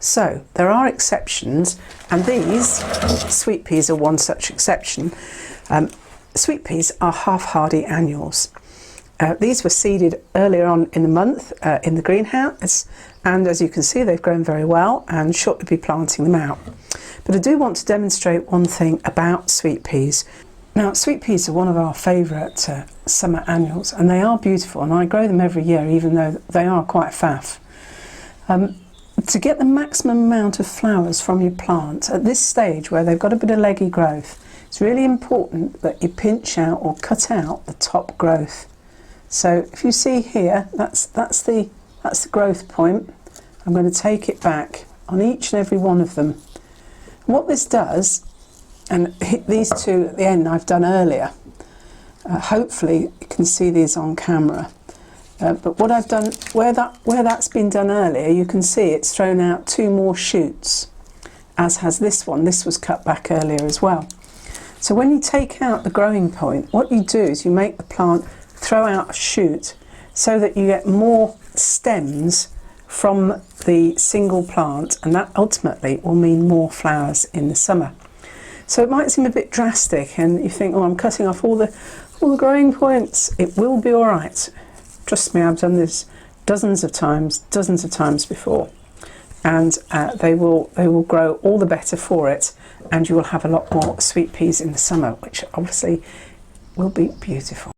So there are exceptions, and these sweet peas are one such exception. Sweet peas are half-hardy annuals. These were seeded earlier on in the month in the greenhouse, and as you can see they've grown very well and shortly be planting them out. But I do want to demonstrate one thing about sweet peas. Now, sweet peas are one of our favourite summer annuals, and they are beautiful, and I grow them every year even though they are quite faff. To get the maximum amount of flowers from your plant at this stage where they've got a bit of leggy growth, it's really important that you pinch out or cut out the top growth. So if you see here, that's the growth point. I'm going to take it back on each and every one of them. What this does, and these two at the end I've done earlier, hopefully you can see these on camera. But what I've done, where that's been done earlier, you can see it's thrown out 2 more shoots, as has this one. This was cut back earlier as well. So when you take out the growing point, what you do is you make the plant throw out a shoot so that you get more stems from the single plant, and that ultimately will mean more flowers in the summer. So it might seem a bit drastic and you think, oh, I'm cutting off all the growing points. It will be all right. Trust me, I've done this dozens of times before, and they will grow all the better for it, and you will have a lot more sweet peas in the summer, which obviously will be beautiful.